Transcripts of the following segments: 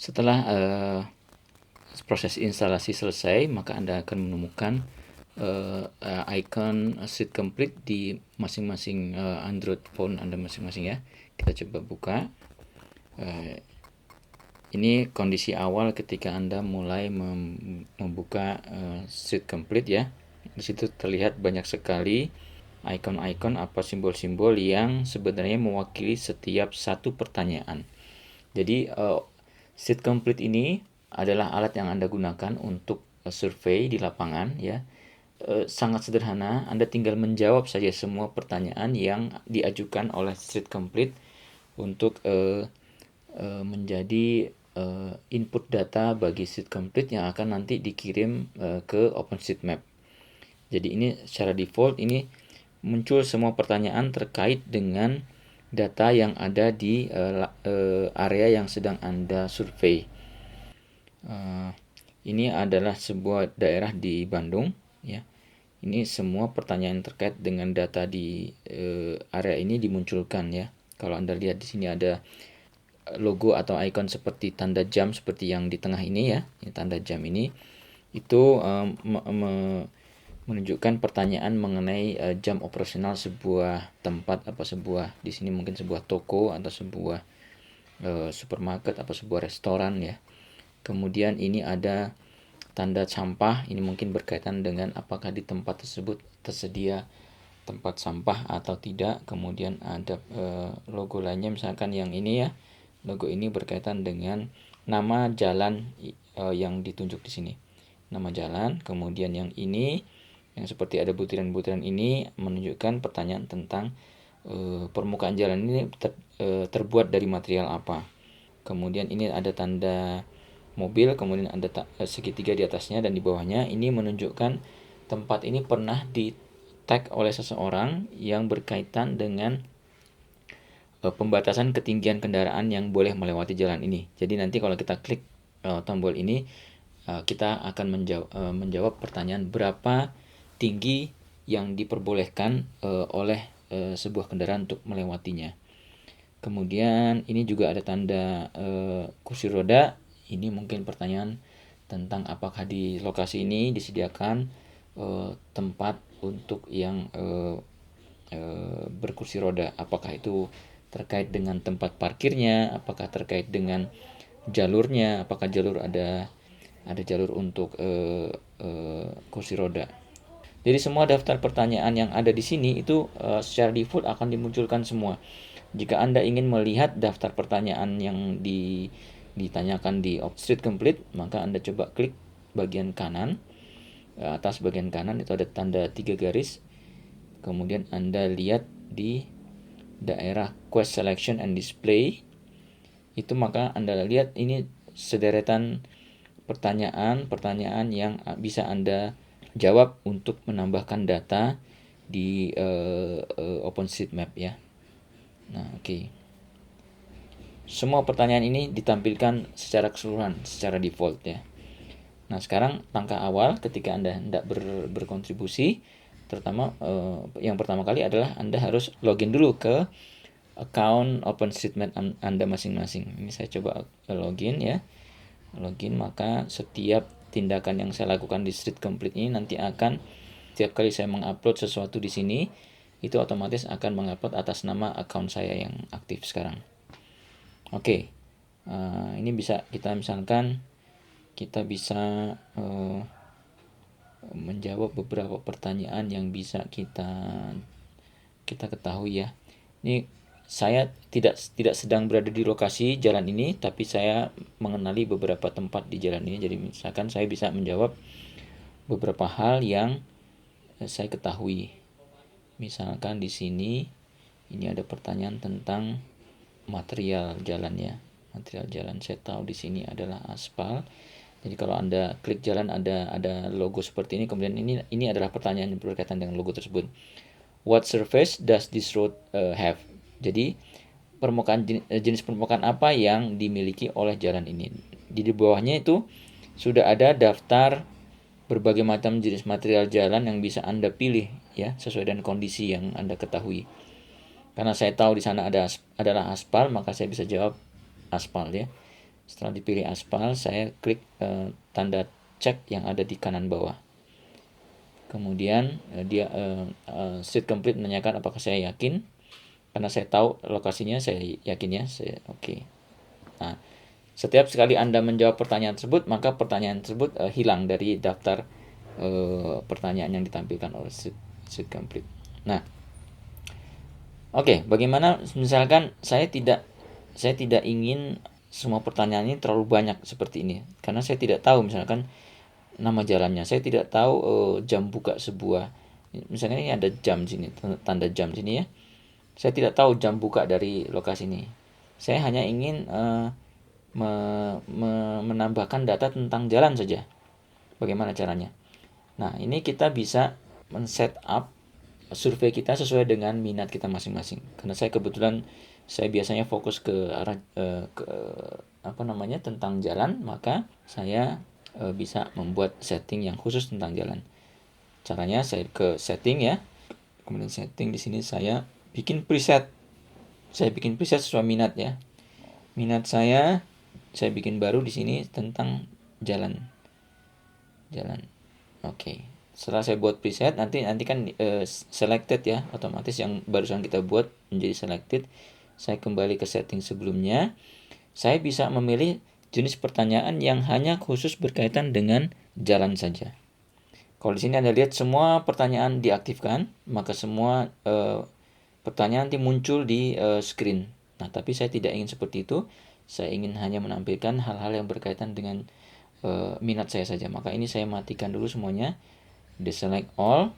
Setelah proses instalasi selesai, maka Anda akan menemukan icon Street Complete di masing-masing Android phone Anda masing-masing ya. Kita coba buka. Ini kondisi awal ketika Anda mulai membuka Street Complete ya. Di situ terlihat banyak sekali icon-icon apa simbol-simbol yang sebenarnya mewakili setiap satu pertanyaan. Jadi Street Complete ini adalah alat yang Anda gunakan untuk survei di lapangan ya. Sangat sederhana, Anda tinggal menjawab saja semua pertanyaan yang diajukan oleh Street Complete untuk menjadi input data bagi Street Complete yang akan nanti dikirim ke OpenStreetMap. Jadi ini secara default ini muncul semua pertanyaan terkait dengan data yang ada di area yang sedang Anda survei. Ini adalah sebuah daerah di Bandung ya. Ini semua pertanyaan terkait dengan data di area ini dimunculkan ya. Kalau Anda lihat di sini ada logo atau icon seperti tanda jam seperti yang di tengah ini ya. Ini tanda jam ini itu menunjukkan pertanyaan mengenai jam operasional sebuah tempat apa sebuah di sini mungkin sebuah toko atau sebuah supermarket atau sebuah restoran ya. Kemudian ini ada tanda sampah, ini mungkin berkaitan dengan apakah di tempat tersebut tersedia tempat sampah atau tidak. Kemudian ada logo lainnya misalkan yang ini ya. Logo ini berkaitan dengan nama jalan yang ditunjuk di sini. Nama jalan, kemudian yang ini yang seperti ada butiran-butiran ini menunjukkan pertanyaan tentang permukaan jalan ini terbuat dari material apa. Kemudian ini ada tanda mobil, kemudian ada segitiga di atasnya dan di bawahnya. Ini menunjukkan tempat ini pernah di tag oleh seseorang yang berkaitan dengan pembatasan ketinggian kendaraan yang boleh melewati jalan ini. Jadi nanti kalau kita klik tombol ini, kita akan menjawab pertanyaan berapa tinggi yang diperbolehkan oleh sebuah kendaraan untuk melewatinya. Kemudian ini juga ada tanda kursi roda. Ini mungkin pertanyaan tentang apakah di lokasi ini disediakan tempat untuk yang berkursi roda. Apakah itu terkait dengan tempat parkirnya, apakah terkait dengan jalurnya, apakah jalur ada jalur untuk kursi roda. Jadi semua daftar pertanyaan yang ada di sini itu secara default akan dimunculkan semua. Jika Anda ingin melihat daftar pertanyaan yang ditanyakan di Street Complete, maka Anda coba klik bagian kanan. Atas bagian kanan itu ada tanda 3 garis. Kemudian Anda lihat di daerah Quest Selection and Display. Itu maka Anda lihat ini sederetan pertanyaan-pertanyaan yang bisa Anda jawab untuk menambahkan data di OpenStreetMap ya. Nah, oke. Semua pertanyaan ini ditampilkan secara keseluruhan, secara default ya. Nah, sekarang langkah awal ketika Anda hendak berkontribusi, terutama yang pertama kali adalah Anda harus login dulu ke account OpenStreetMap Anda masing-masing. Ini saya coba login ya. Login, maka setiap tindakan yang saya lakukan di Street Complete ini nanti akan setiap kali saya mengupload sesuatu di sini itu otomatis akan mengupload atas nama account saya yang aktif sekarang. Oke. Ini bisa kita misalkan kita bisa menjawab beberapa pertanyaan yang bisa kita ketahui ya. Ini saya tidak sedang berada di lokasi jalan ini, tapi saya mengenali beberapa tempat di jalan ini. Jadi misalkan saya bisa menjawab beberapa hal yang saya ketahui. Misalkan di sini ini ada pertanyaan tentang material jalannya. Material jalan saya tahu di sini adalah aspal. Jadi kalau Anda klik jalan ada logo seperti ini, kemudian ini adalah pertanyaan yang berkaitan dengan logo tersebut. What surface does this road have? Jadi jenis permukaan apa yang dimiliki oleh jalan ini. Di bawahnya itu sudah ada daftar berbagai macam jenis material jalan yang bisa Anda pilih ya sesuai dengan kondisi yang Anda ketahui. Karena saya tahu di sana adalah aspal, maka saya bisa jawab aspal ya. Setelah dipilih aspal, saya klik tanda cek yang ada di kanan bawah. Kemudian dia seat complete menanyakan apakah saya yakin. Karena saya tahu lokasinya, saya yakin ya, saya oke. Nah, setiap sekali Anda menjawab pertanyaan tersebut, maka pertanyaan tersebut hilang dari daftar pertanyaan yang ditampilkan oleh seat complete. Nah, oke, bagaimana misalkan saya tidak ingin semua pertanyaan ini terlalu banyak seperti ini, karena saya tidak tahu misalkan nama jalannya, saya tidak tahu jam buka sebuah, misalnya ini ada jam sini, tanda jam sini ya. Saya tidak tahu jam buka dari lokasi ini. Saya hanya ingin menambahkan data tentang jalan saja. Bagaimana caranya? Nah, ini kita bisa men-set up survei kita sesuai dengan minat kita masing-masing. Karena saya biasanya fokus ke arah tentang jalan, maka saya bisa membuat setting yang khusus tentang jalan. Caranya saya ke setting ya. Kemudian setting di sini saya bikin preset. Saya bikin preset sesuai minat ya. Minat saya bikin baru di sini tentang jalan. Oke. Setelah saya buat preset, nanti kan selected ya, otomatis yang barusan kita buat menjadi selected. Saya kembali ke setting sebelumnya. Saya bisa memilih jenis pertanyaan yang hanya khusus berkaitan dengan jalan saja. Kalau di sini Anda lihat semua pertanyaan diaktifkan, maka semua pertanyaan nanti muncul di screen. Nah, tapi saya tidak ingin seperti itu. Saya ingin hanya menampilkan hal-hal yang berkaitan dengan minat saya saja. Maka ini saya matikan dulu semuanya. Deselect all.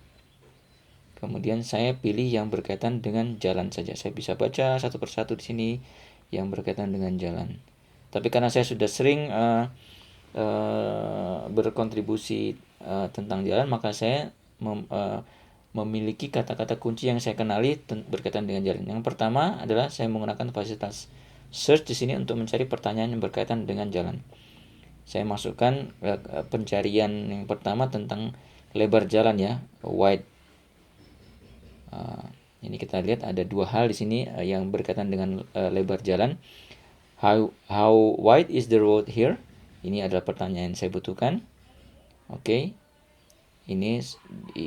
Kemudian saya pilih yang berkaitan dengan jalan saja. Saya bisa baca satu persatu di sini yang berkaitan dengan jalan. Tapi karena saya sudah sering berkontribusi tentang jalan, maka saya memiliki kata-kata kunci yang saya kenali berkaitan dengan jalan. Yang pertama adalah saya menggunakan fasilitas search di sini untuk mencari pertanyaan yang berkaitan dengan jalan. Saya masukkan pencarian yang pertama tentang lebar jalan ya, wide. Ini kita lihat ada dua hal di sini yang berkaitan dengan lebar jalan. How wide is the road here? Ini adalah pertanyaan yang saya butuhkan. Oke. Ini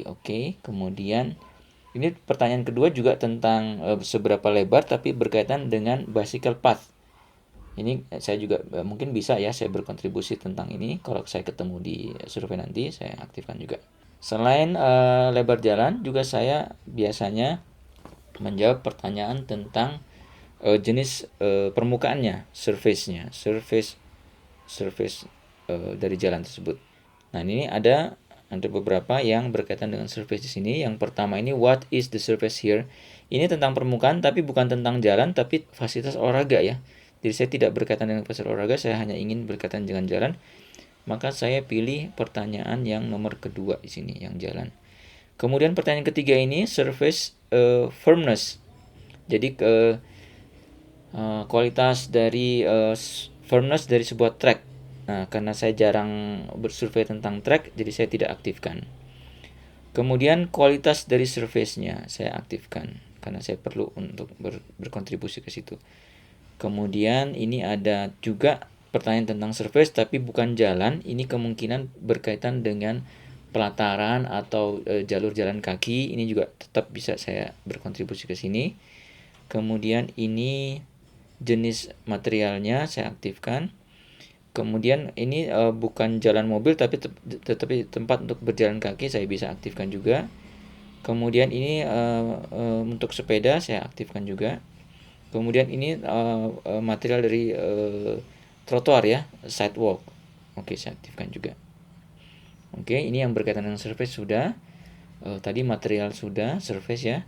oke. Kemudian ini pertanyaan kedua juga tentang seberapa lebar, tapi berkaitan dengan bicycle path. Ini saya juga mungkin bisa ya saya berkontribusi tentang ini. Kalau saya ketemu di survei nanti saya aktifkan juga. Selain lebar jalan, juga saya biasanya menjawab pertanyaan tentang jenis permukaannya, surface-nya, surface dari jalan tersebut. Nah, ini ada beberapa yang berkaitan dengan surface di sini. Yang pertama ini what is the surface here? Ini tentang permukaan tapi bukan tentang jalan, tapi fasilitas olahraga ya. Jadi saya tidak berkaitan dengan fasilitas olahraga, saya hanya ingin berkaitan dengan jalan. Maka saya pilih pertanyaan yang nomor kedua di sini, yang jalan. Kemudian pertanyaan ketiga ini surface firmness. Jadi kualitas dari firmness dari sebuah track. Nah, karena saya jarang bersurvei tentang track, jadi saya tidak aktifkan. Kemudian kualitas dari surface-nya saya aktifkan karena saya perlu untuk berkontribusi ke situ. Kemudian ini ada juga pertanyaan tentang surface tapi bukan jalan. Ini kemungkinan berkaitan dengan pelataran atau jalur jalan kaki. Ini juga tetap bisa saya berkontribusi ke sini. Kemudian ini jenis materialnya saya aktifkan. Kemudian ini bukan jalan mobil tetapi tempat untuk berjalan kaki saya bisa aktifkan juga. Kemudian ini untuk sepeda saya aktifkan juga. Kemudian ini material dari trotoar ya, sidewalk. Oke, saya aktifkan juga. Oke, ini yang berkaitan dengan surface sudah. Tadi material sudah, surface ya.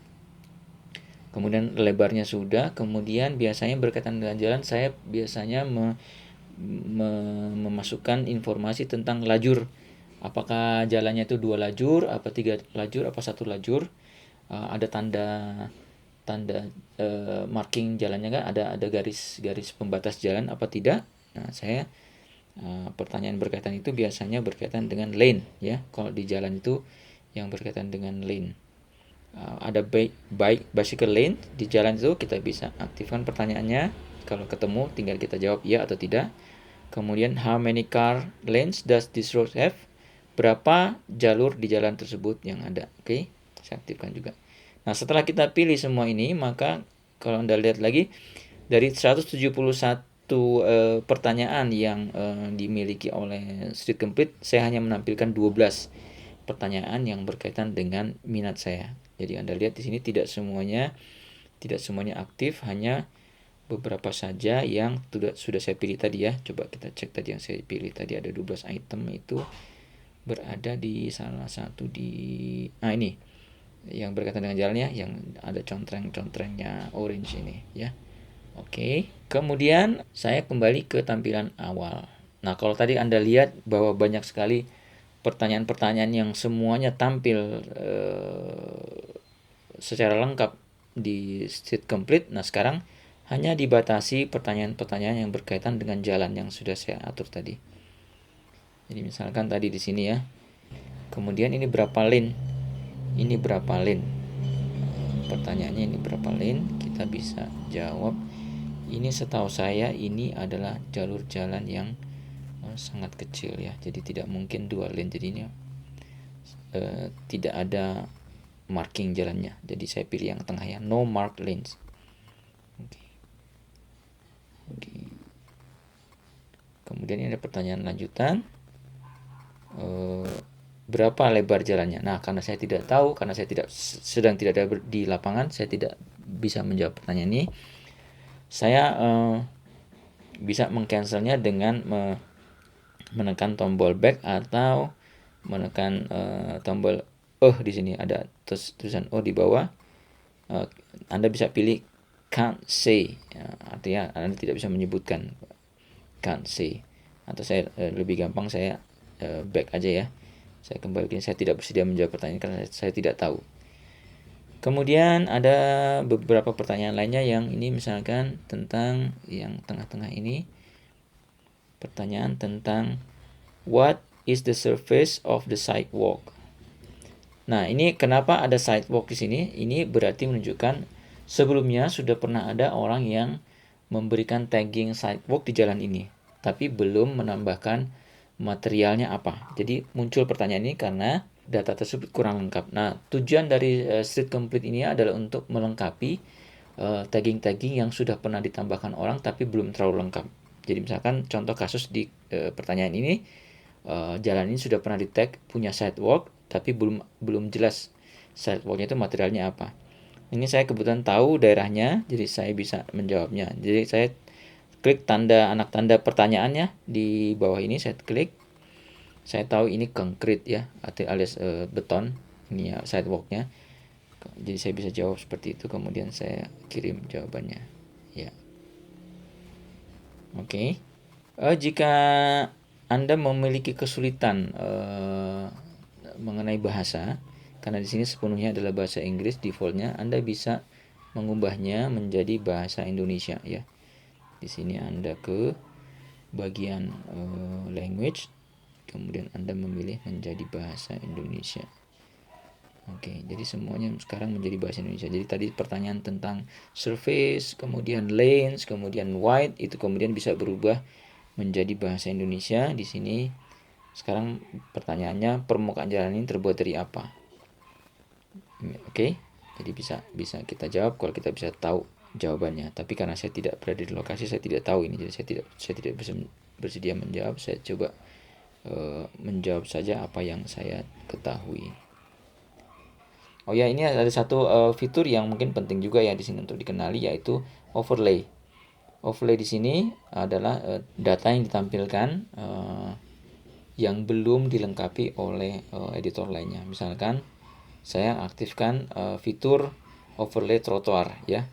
Kemudian lebarnya sudah. Kemudian biasanya berkaitan dengan jalan saya biasanya memasukkan informasi tentang lajur. Apakah jalannya itu 2 lajur, apa 3 lajur, apa 1 lajur? Ada tanda marking jalannya kan, ada garis pembatas jalan apa tidak? Nah, saya pertanyaan berkaitan itu biasanya berkaitan dengan lane ya. Kalau di jalan itu yang berkaitan dengan lane. Ada bicycle lane di jalan itu kita bisa aktifkan pertanyaannya. Kalau ketemu tinggal kita jawab ya atau tidak. Kemudian how many car lanes does this road have? Berapa jalur di jalan tersebut yang ada. Oke, saya aktifkan juga. Nah, setelah kita pilih semua ini, maka kalau Anda lihat lagi dari 171 pertanyaan yang dimiliki oleh Street Complete, saya hanya menampilkan 12 pertanyaan yang berkaitan dengan minat saya. Jadi Anda lihat di sini tidak semuanya aktif, hanya beberapa saja yang sudah saya pilih tadi ya. Coba kita cek tadi yang saya pilih tadi, ada 12 item itu berada di salah satu di ini yang berkaitan dengan jalannya, yang ada contreng-contrengnya orange ini ya. Oke, kemudian saya kembali ke tampilan awal. Nah, kalau tadi Anda lihat bahwa banyak sekali pertanyaan-pertanyaan yang semuanya tampil secara lengkap di Street Complete. Nah, sekarang hanya dibatasi pertanyaan-pertanyaan yang berkaitan dengan jalan yang sudah saya atur tadi. Jadi misalkan tadi di sini ya. Kemudian ini berapa lane? Ini berapa lane? Pertanyaannya ini berapa lane? Kita bisa jawab. Ini setahu saya ini adalah jalur jalan yang sangat kecil ya. Jadi tidak mungkin 2 lane. Jadi ini tidak ada marking jalannya. Jadi saya pilih yang tengah ya, no mark lanes. Oke. Kemudian ini ada pertanyaan lanjutan. Berapa lebar jalannya? Nah, karena saya tidak tahu, karena saya sedang tidak ada di lapangan, saya tidak bisa menjawab pertanyaan ini. Saya bisa mengcancelnya dengan menekan tombol back atau menekan tombol di sini ada tulisan di bawah. Anda bisa pilih can't say, artinya Anda tidak bisa menyebutkan, can't say. Atau saya lebih gampang, saya back aja ya. Saya kembalikan, saya tidak bersedia menjawab pertanyaan karena saya tidak tahu. Kemudian ada beberapa pertanyaan lainnya yang ini misalkan tentang yang tengah-tengah ini. Pertanyaan tentang what is the surface of the sidewalk? Nah, ini kenapa ada sidewalk di sini? Ini berarti menunjukkan sebelumnya sudah pernah ada orang yang memberikan tagging sidewalk di jalan ini, tapi belum menambahkan materialnya apa. Jadi muncul pertanyaan ini karena data tersebut kurang lengkap. Nah, tujuan dari Street Complete ini adalah untuk melengkapi tagging-tagging yang sudah pernah ditambahkan orang tapi belum terlalu lengkap. Jadi misalkan contoh kasus di pertanyaan ini, jalan ini sudah pernah di tag punya sidewalk tapi belum jelas sidewalknya itu materialnya apa. Ini saya kebetulan tahu daerahnya, jadi saya bisa menjawabnya. Jadi saya klik anak tanda pertanyaannya di bawah ini, saya klik. Saya tahu ini konkret ya, alias beton. Ini ya sidewalknya. Jadi saya bisa jawab seperti itu, kemudian saya kirim jawabannya. Ya. Oke. Jika Anda memiliki kesulitan mengenai bahasa, karena di sini sepenuhnya adalah bahasa Inggris defaultnya, Anda bisa mengubahnya menjadi bahasa Indonesia ya. Di sini Anda ke bagian language, kemudian Anda memilih menjadi bahasa Indonesia. Oke, jadi semuanya sekarang menjadi bahasa Indonesia. Jadi tadi pertanyaan tentang surface, kemudian lanes, kemudian wide, itu kemudian bisa berubah menjadi bahasa Indonesia. Di sini sekarang pertanyaannya, permukaan jalan ini terbuat dari apa? Oke, jadi bisa kita jawab kalau kita bisa tahu jawabannya. Tapi karena saya tidak berada di lokasi, saya tidak tahu ini. Jadi saya tidak bisa bersedia menjawab. Saya coba menjawab saja apa yang saya ketahui. Oh ya, ini ada satu fitur yang mungkin penting juga ya di sini untuk dikenali, yaitu overlay. Overlay di sini adalah data yang ditampilkan yang belum dilengkapi oleh editor lainnya. Misalkan saya aktifkan fitur overlay trotoar ya.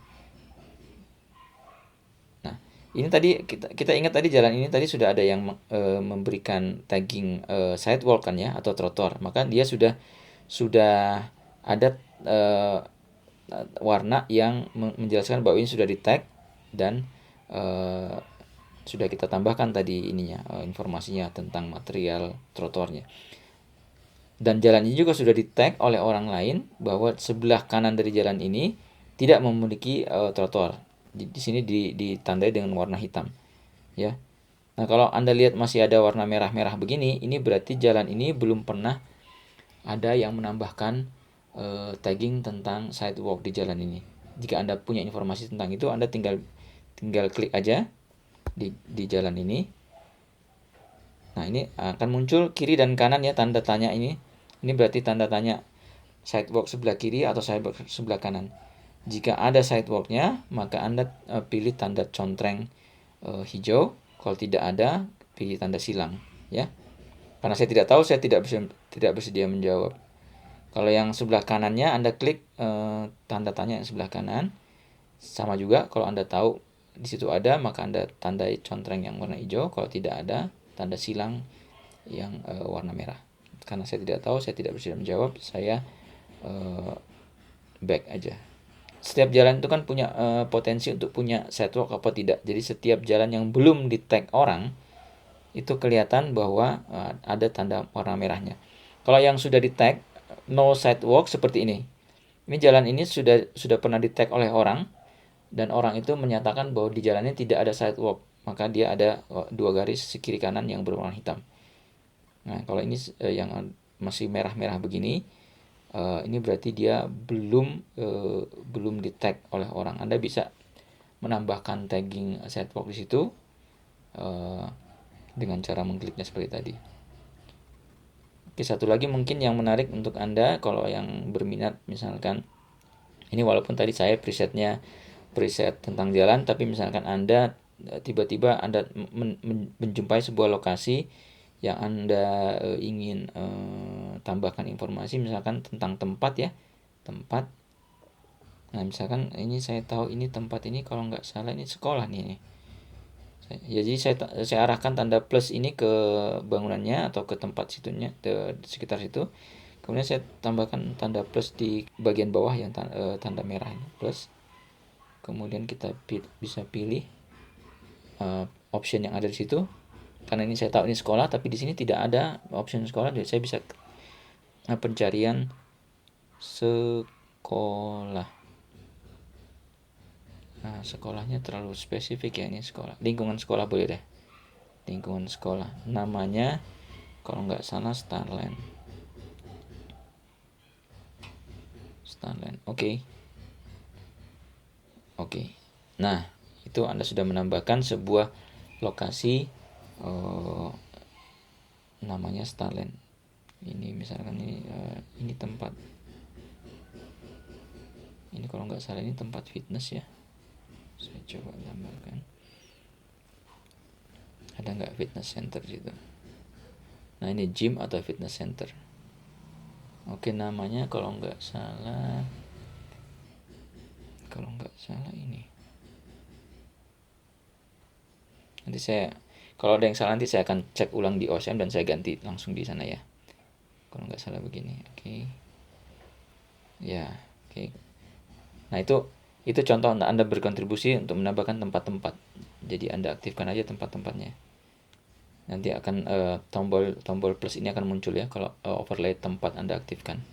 Nah, ini tadi kita ingat tadi jalan ini tadi sudah ada yang memberikan tagging sidewalk kan ya, atau trotoar. Maka dia sudah ada warna yang menjelaskan bahwa ini sudah di tag dan sudah kita tambahkan tadi ininya informasinya tentang material trotoarnya. Dan jalan ini juga sudah di tag oleh orang lain bahwa sebelah kanan dari jalan ini tidak memiliki trotoar. Di sini ditandai dengan warna hitam, ya. Nah, kalau Anda lihat masih ada warna merah-merah begini, ini berarti jalan ini belum pernah ada yang menambahkan tagging tentang sidewalk di jalan ini. Jika Anda punya informasi tentang itu, Anda tinggal klik aja di jalan ini. Nah, ini akan muncul kiri dan kanan ya tanda tanya ini. Ini berarti tanda tanya sidewalk sebelah kiri atau sidewalk sebelah kanan. Jika ada sidewalknya, maka Anda pilih tanda contreng hijau. Kalau tidak ada, pilih tanda silang, ya. Karena saya tidak tahu, saya tidak bersedia menjawab. Kalau yang sebelah kanannya, Anda klik tanda tanya yang sebelah kanan. Sama juga, kalau Anda tahu di situ ada, maka Anda tandai contreng yang warna hijau. Kalau tidak ada, tanda silang yang warna merah. Karena saya tidak tahu, saya tidak bersedia menjawab, saya back aja. Setiap jalan itu kan punya potensi untuk punya sidewalk apa tidak. Jadi setiap jalan yang belum di tag orang itu kelihatan bahwa ada tanda warna merahnya. Kalau yang sudah di tag no sidewalk seperti ini. Ini jalan ini sudah pernah di tag oleh orang dan orang itu menyatakan bahwa di jalannya tidak ada sidewalk. Maka dia ada dua garis kiri kanan yang berwarna hitam. Nah, kalau ini yang masih merah-merah begini, ini berarti dia belum di tag oleh orang. Anda bisa menambahkan tagging sidewalk di situ dengan cara mengkliknya seperti tadi. Oke, satu lagi mungkin yang menarik untuk Anda kalau yang berminat, misalkan ini walaupun tadi saya preset tentang jalan, tapi misalkan Anda tiba-tiba Anda menjumpai sebuah lokasi yang Anda ingin tambahkan informasi, misalkan tentang tempat ya, tempat. Nah, misalkan ini saya tahu ini tempat ini kalau nggak salah ini sekolah nih. Jadi saya arahkan tanda plus ini ke bangunannya atau ke tempat situnya, di sekitar situ. Kemudian saya tambahkan tanda plus di bagian bawah yang tanda merah ini, plus. Kemudian kita bisa pilih option yang ada di situ. Karena ini saya tahu ini sekolah, tapi di sini tidak ada option sekolah, jadi saya bisa pencarian sekolah. Nah, sekolahnya terlalu spesifik ya, ini sekolah. Lingkungan sekolah boleh deh. Lingkungan sekolah. Namanya kalau nggak salah Starland. Oke. Nah, itu Anda sudah menambahkan sebuah lokasi namanya Starland. Ini misalkan ini tempat. Ini kalau nggak salah ini tempat fitness ya. Saya coba gambarkan. Ada nggak fitness center gitu? Nah, ini gym atau fitness center. Oke, namanya kalau nggak salah ini. Nanti kalau ada yang salah nanti saya akan cek ulang di OSM dan saya ganti langsung di sana ya. Kalau nggak salah begini. Oke. Ya, oke. Nah, itu contoh Anda berkontribusi untuk menambahkan tempat-tempat. Jadi Anda aktifkan aja tempat-tempatnya. Nanti akan tombol plus ini akan muncul ya kalau overlay tempat Anda aktifkan.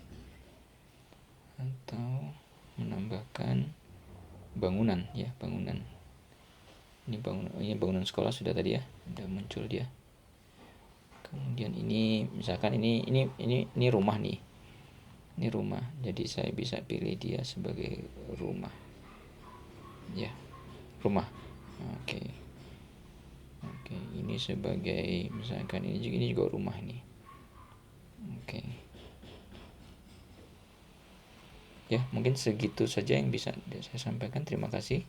Atau menambahkan bangunan ya, bangunan. Ini bangunan sekolah sudah tadi ya, sudah muncul dia. Kemudian ini misalkan ini rumah nih. Ini rumah. Jadi saya bisa pilih dia sebagai rumah. Ya, rumah. Oke, ini sebagai misalkan ini juga rumah nih. Oke. Ya, mungkin segitu saja yang bisa saya sampaikan. Terima kasih.